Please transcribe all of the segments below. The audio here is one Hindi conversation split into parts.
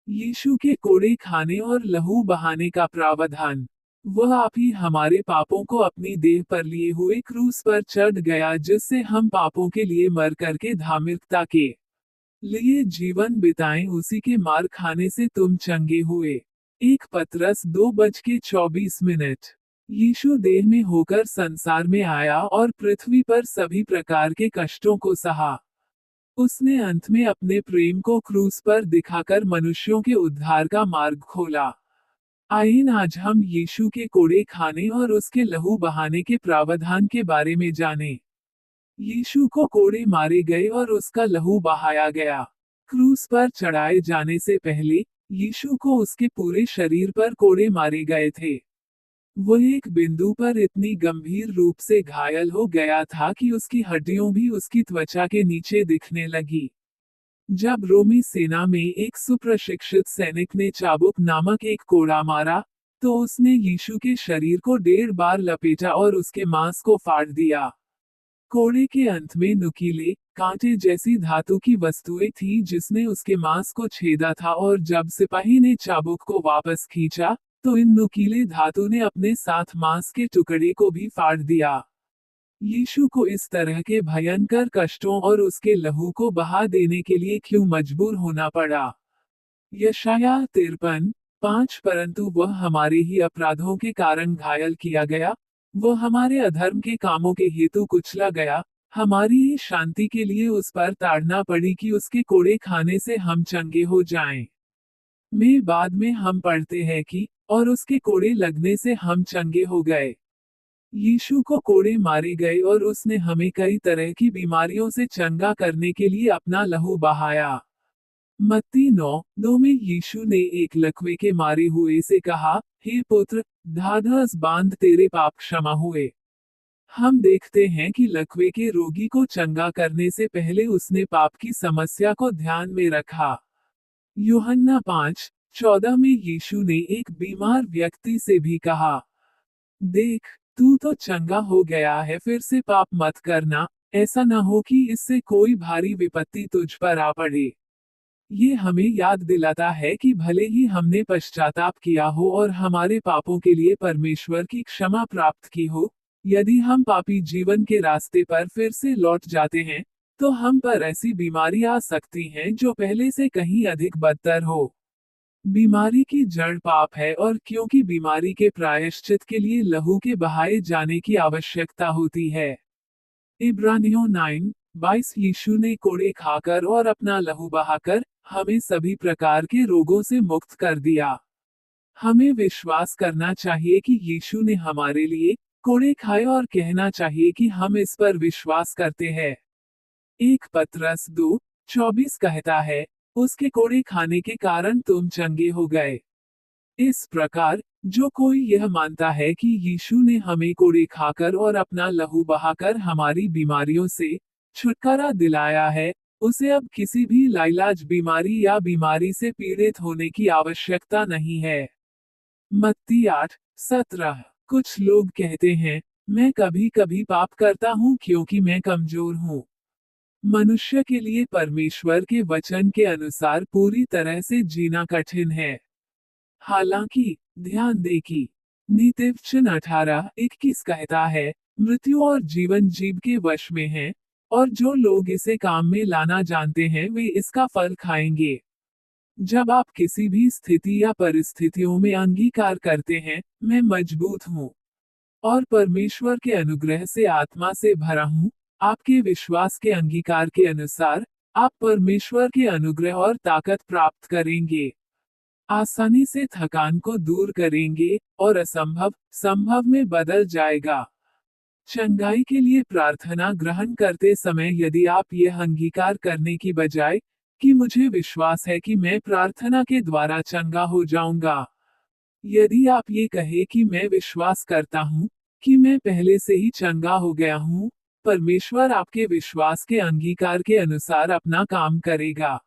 यीशु के कोड़े खाने और लहू बहाने का प्रावधान। वह आप ही हमारे पापों को अपनी देह पर लिए हुए क्रूस पर चढ़ गया, जिससे हम पापों के लिए मर करके धार्मिकता के लिए जीवन बिताएं। उसी के मार खाने से तुम चंगे हुए। 1 पतरस 2:24। यीशु देह में होकर संसार में आया और पृथ्वी पर सभी प्रकार के कष्टों को सहा। उसने अंत में अपने प्रेम को क्रूस पर दिखाकर मनुष्यों के उद्धार का मार्ग खोला। आइए आज हम यीशु के कोड़े खाने और उसके लहू बहाने के प्रावधान के बारे में जानें। यीशु को कोड़े मारे गए और उसका लहू बहाया गया। क्रूस पर चढ़ाए जाने से पहले यीशु को उसके पूरे शरीर पर कोड़े मारे गए थे। वह एक बिंदु पर इतनी गंभीर रूप से घायल हो गया था कि उसकी हड्डियों भी उसकी त्वचा के नीचे दिखने लगी। जब रोमी सेना में एक सुप्रशिक्षित सैनिक ने चाबुक नामक एक कोड़ा मारा, तो उसने यीशु के शरीर को 1.5 बार लपेटा और उसके मांस को फाड़ दिया। कोड़े के अंत में नुकीले, कांटे जैसी धातु की वस्तुएं थी जिसने उसके मांस को छेदा था, और जब सिपाही ने चाबुक को वापस खींचा, तो इन नुकीले धातु ने अपने साथ मांस के टुकड़े को भी फाड़ दिया। यीशु को इस तरह के भयंकर कष्टों और उसके लहू को बहा देने के लिए क्यों मजबूर होना पड़ा? यशायाह 53:5। परंतु वह हमारे ही अपराधों के कारण घायल किया गया, वह हमारे अधर्म के कामों के हेतु कुचला गया, हमारी ही शांति के लिए उस पर ताड़ना पड़ी कि उसके कोड़े खाने से हम चंगे हो जाएं। में बाद में हम पढ़ते हैं कि और उसके कोड़े लगने से हम चंगे हो गए। यीशु को कोड़े मारे गए और उसने हमें कई तरह की बीमारियों से चंगा करने के लिए अपना लहू बहाया। मत्ती 9:2 में यीशु ने एक लकवे के मारे हुए से कहा, हे पुत्र, ढाढ़स बांध, तेरे पाप क्षमा हुए। हम देखते हैं कि लकवे के रोगी को चंगा करने से पहले उसने पाप की समस्या को ध्यान में रखा। यूहन्ना 5:14 में यीशु ने एक बीमार व्यक्ति से भी कहा, देख, तू तो चंगा हो गया है, फिर से पाप मत करना, ऐसा न हो कि इससे कोई भारी विपत्ति तुझ पर आ पड़े। ये हमें याद दिलाता है कि भले ही हमने पश्चाताप किया हो और हमारे पापों के लिए परमेश्वर की क्षमा प्राप्त की हो, यदि हम पापी जीवन के रास्ते पर फिर से लौट जाते हैं, तो हम पर ऐसी बीमारी आ सकती हैं जो पहले से कहीं अधिक बदतर हो। बीमारी की जड़ पाप है, और क्योंकि बीमारी के प्रायश्चित के लिए लहू के बहाए जाने की आवश्यकता होती है। इब्रानियों 9:22 यीशु ने कोड़े खाकर और अपना लहू बहाकर हमें सभी प्रकार के रोगों से मुक्त कर दिया। हमें विश्वास करना चाहिए कि यीशु ने हमारे लिए कोड़े खाए और कहना चाहिए कि हम इस पर विश्वास करते हैं। 1 पतरस 2:24 कहता है, उसके कोड़े खाने के कारण तुम चंगे हो गए। इस प्रकार जो कोई यह मानता है कि यीशु ने हमें कोड़े खाकर और अपना लहू बहाकर हमारी बीमारियों से छुटकारा दिलाया है, उसे अब किसी भी लाइलाज बीमारी या बीमारी से पीड़ित होने की आवश्यकता नहीं है। मत्ती 8:17। कुछ लोग कहते हैं, मैं कभी कभी पाप करता हूँ क्योंकि मैं कमजोर हूँ। मनुष्य के लिए परमेश्वर के वचन के अनुसार पूरी तरह से जीना कठिन है। हालांकि ध्यान दे कि नीतिवचन 18:21 कहता है, मृत्यु और जीवन जीव के वश में है, और जो लोग इसे काम में लाना जानते हैं वे इसका फल खाएंगे। जब आप किसी भी स्थिति या परिस्थितियों में अंगीकार करते हैं, मैं मजबूत हूँ और परमेश्वर के अनुग्रह से आत्मा से भरा हूँ, आपके विश्वास के अंगीकार के अनुसार आप परमेश्वर के अनुग्रह और ताकत प्राप्त करेंगे, आसानी से थकान को दूर करेंगे, और असंभव संभव में बदल जाएगा। चंगाई के लिए प्रार्थना ग्रहण करते समय यदि आप यह अंगीकार करने की बजाय कि मुझे विश्वास है कि मैं प्रार्थना के द्वारा चंगा हो जाऊंगा, यदि आप ये कहे कि मैं विश्वास करता हूँ कि मैं पहले से ही चंगा हो गया हूँ, परमेश्वर आपके विश्वास के अंगीकार के अनुसार अपना काम करेगा।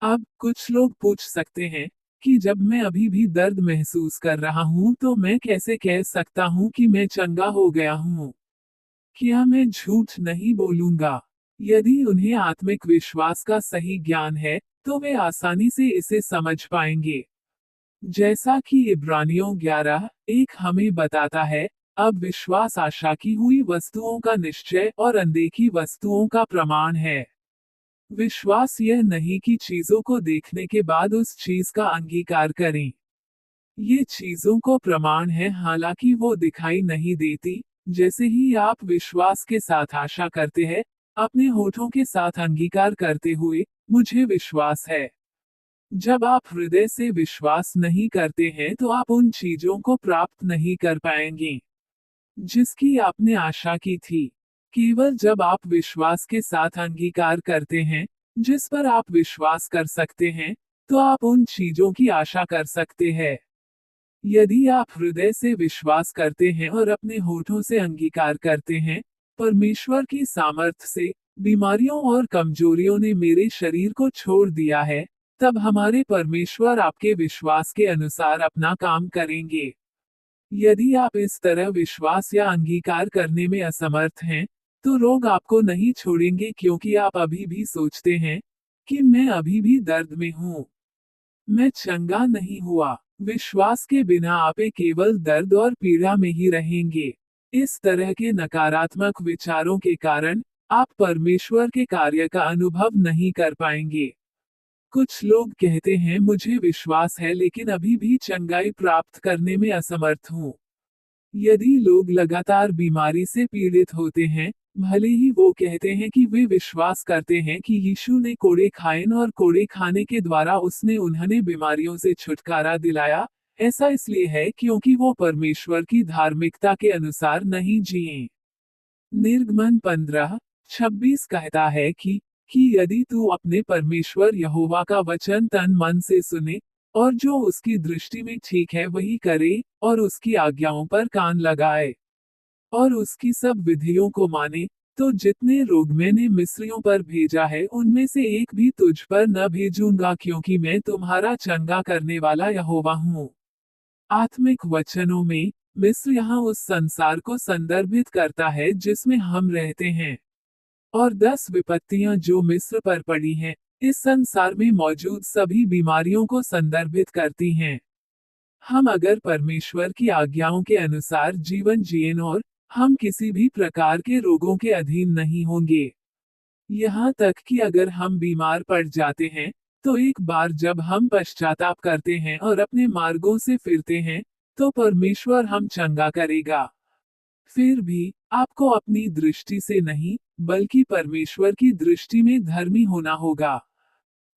अब कुछ लोग पूछ सकते हैं कि जब मैं अभी भी दर्द महसूस कर रहा हूँ तो मैं कैसे कह सकता हूँ कि मैं चंगा हो गया हूँ? क्या मैं झूठ नहीं बोलूंगा? यदि उन्हें आत्मिक विश्वास का सही ज्ञान है, तो वे आसानी से इसे समझ पाएंगे। जैसा कि इब्रानियों 11:1 हमें बताता है, अब विश्वास आशा की हुई वस्तुओं का निश्चय और अनदेखी वस्तुओं का प्रमाण है। विश्वास यह नहीं कि चीजों को देखने के बाद उस चीज का अंगीकार करें। ये चीजों को प्रमाण है हालांकि वो दिखाई नहीं देती। जैसे ही आप विश्वास के साथ आशा करते हैं, अपने होठों के साथ अंगीकार करते हुए, मुझे विश्वास है। जब आप हृदय से विश्वास नहीं करते हैं तो आप उन चीजों को प्राप्त नहीं कर पाएंगे जिसकी आपने आशा की थी। केवल जब आप विश्वास के साथ अंगीकार करते हैं जिस पर आप विश्वास कर सकते हैं, तो आप उन चीजों की आशा कर सकते हैं। यदि आप हृदय से विश्वास करते हैं और अपने होठों से अंगीकार करते हैं, परमेश्वर की सामर्थ्य से बीमारियों और कमजोरियों ने मेरे शरीर को छोड़ दिया है, तब हमारे परमेश्वर आपके विश्वास के अनुसार अपना काम करेंगे। यदि आप इस तरह विश्वास या अंगीकार करने में असमर्थ हैं, तो रोग आपको नहीं छोड़ेंगे क्योंकि आप अभी भी सोचते हैं कि मैं अभी भी दर्द में हूँ, मैं चंगा नहीं हुआ। विश्वास के बिना आप केवल दर्द और पीड़ा में ही रहेंगे। इस तरह के नकारात्मक विचारों के कारण आप परमेश्वर के कार्य का अनुभव नहीं कर पाएंगे। कुछ लोग कहते हैं मुझे विश्वास है लेकिन अभी भी चंगाई प्राप्त करने में असमर्थ हूँ। यदि लोग लगातार बीमारी से पीड़ित होते हैं, भले ही वो कहते हैं कि वे विश्वास करते हैं कि यीशु ने कोड़े खाए और कोड़े खाने के द्वारा उसने उन्हें बीमारियों से छुटकारा दिलाया, ऐसा इसलिए है क्योंकि वो परमेश्वर की धार्मिकता के अनुसार नहीं जिए। निर्गमन 15:26 कहता है कि यदि तू अपने परमेश्वर यहोवा का वचन तन मन से सुने और जो उसकी दृष्टि में ठीक है वही करे और उसकी आज्ञाओं पर कान लगाए और उसकी सब विधियों को माने, तो जितने रोग मैंने मिस्रियों पर भेजा है उनमें से एक भी तुझ पर न भेजूंगा क्योंकि मैं तुम्हारा चंगा करने वाला यहोवा हूँ। आत्मिक वचनों में मिस्र यहाँ उस संसार को संदर्भित करता है जिसमें हम रहते हैं, और 10 विपत्तियां जो मिस्र पर पड़ी हैं, इस संसार में मौजूद सभी बीमारियों को संदर्भित करती हैं। हम अगर परमेश्वर की आज्ञाओं के अनुसार जीवन जिएं और हम किसी भी प्रकार के रोगों के अधीन नहीं होंगे। यहाँ तक कि अगर हम बीमार पड़ जाते हैं, तो एक बार जब हम पश्चाताप करते हैं और अपने मार्गों से फिरते हैं, तो परमेश्वर हम चंगा करेगा। फिर भी आपको अपनी दृष्टि से नहीं, बल्कि परमेश्वर की दृष्टि में धर्मी होना होगा।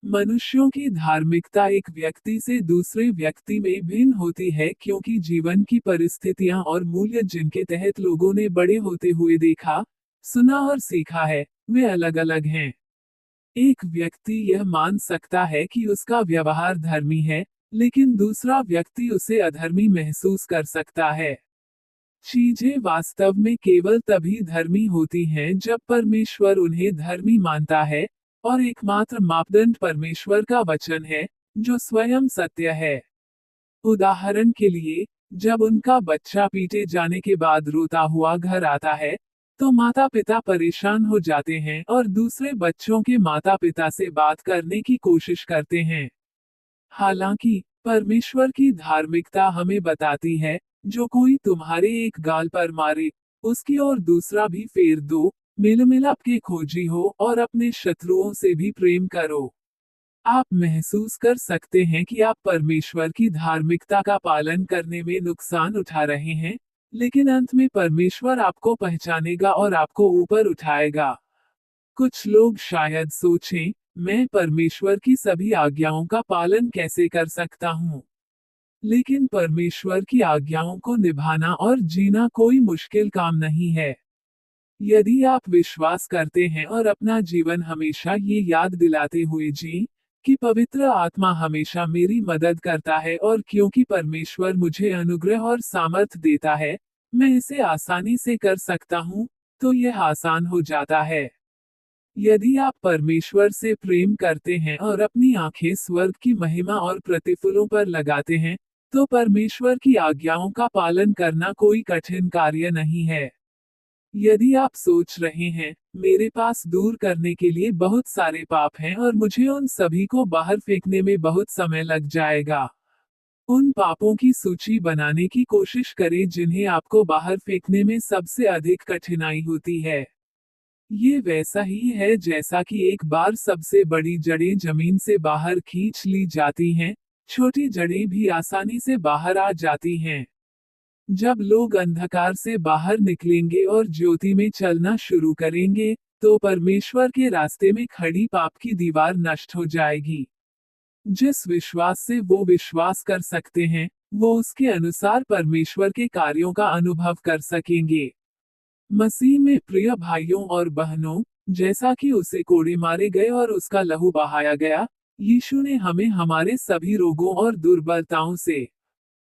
मनुष्यों की धार्मिकता एक व्यक्ति से दूसरे व्यक्ति में भिन्न होती है क्योंकि जीवन की परिस्थितियां और मूल्य जिनके तहत लोगों ने बड़े होते हुए देखा, सुना और सीखा है, वे अलग अलग हैं। एक व्यक्ति यह मान सकता है कि उसका व्यवहार धर्मी है, लेकिन दूसरा व्यक्ति उसे अधर्मी महसूस कर सकता है। चीजें वास्तव में केवल तभी धर्मी होती हैं जब परमेश्वर उन्हें धर्मी मानता है, और एकमात्र मापदंड परमेश्वर का वचन है, जो स्वयं सत्य है। उदाहरण के लिए, जब उनका बच्चा पीटे जाने के बाद रोता हुआ घर आता है, तो माता पिता परेशान हो जाते हैं और दूसरे बच्चों के माता पिता से बात करने की कोशिश करते हैं। हालांकि परमेश्वर की धार्मिकता हमें बताती है, जो कोई तुम्हारे एक गाल पर मारे, उसकी और दूसरा भी फेर दो, मेल मिलाप के खोजी हो और अपने शत्रुओं से भी प्रेम करो। आप महसूस कर सकते हैं कि आप परमेश्वर की धार्मिकता का पालन करने में नुकसान उठा रहे हैं, लेकिन अंत में परमेश्वर आपको पहचानेगा और आपको ऊपर उठाएगा। कुछ लोग शायद सोचें, मैं परमेश्वर की सभी आज्ञाओं का पालन कैसे कर सकता हूँ? लेकिन परमेश्वर की आज्ञाओं को निभाना और जीना कोई मुश्किल काम नहीं है। यदि आप विश्वास करते हैं और अपना जीवन हमेशा ये याद दिलाते हुए जी कि पवित्र आत्मा हमेशा मेरी मदद करता है और क्योंकि परमेश्वर मुझे अनुग्रह और सामर्थ्य देता है, मैं इसे आसानी से कर सकता हूँ, तो यह आसान हो जाता है। यदि आप परमेश्वर से प्रेम करते हैं और अपनी आंखें स्वर्ग की महिमा और प्रतिफलों पर लगाते हैं, तो परमेश्वर की आज्ञाओं का पालन करना कोई कठिन कार्य नहीं है। यदि आप सोच रहे हैं, मेरे पास दूर करने के लिए बहुत सारे पाप हैं और मुझे उन सभी को बाहर फेंकने में बहुत समय लग जाएगा, उन पापों की सूची बनाने की कोशिश करें जिन्हें आपको बाहर फेंकने में सबसे अधिक कठिनाई होती है। ये वैसा ही है जैसा कि एक बार सबसे बड़ी जड़ें जमीन से बाहर खींच ली जाती हैं, छोटी जड़ें भी आसानी से बाहर आ जाती हैं। जब लोग अंधकार से बाहर निकलेंगे और ज्योति में चलना शुरू करेंगे, तो परमेश्वर के रास्ते में खड़ी पाप की दीवार नष्ट हो जाएगी। जिस विश्वास से वो विश्वास कर सकते हैं, वो उसके अनुसार परमेश्वर के कार्यों का अनुभव कर सकेंगे। मसीह में प्रिय भाइयों और बहनों, जैसा कि उसे कोड़े मारे गए और उसका लहू बहाया गया, यीशु ने हमें हमारे सभी रोगों और दुर्बलताओं से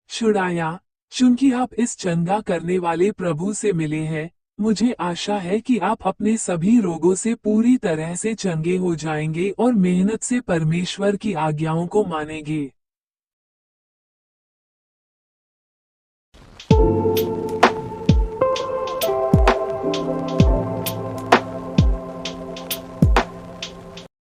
छुड़ाया। चूंकि आप इस चंगा करने वाले प्रभु से मिले हैं, मुझे आशा है कि आप अपने सभी रोगों से पूरी तरह से चंगे हो जाएंगे और मेहनत से परमेश्वर की आज्ञाओं को मानेंगे।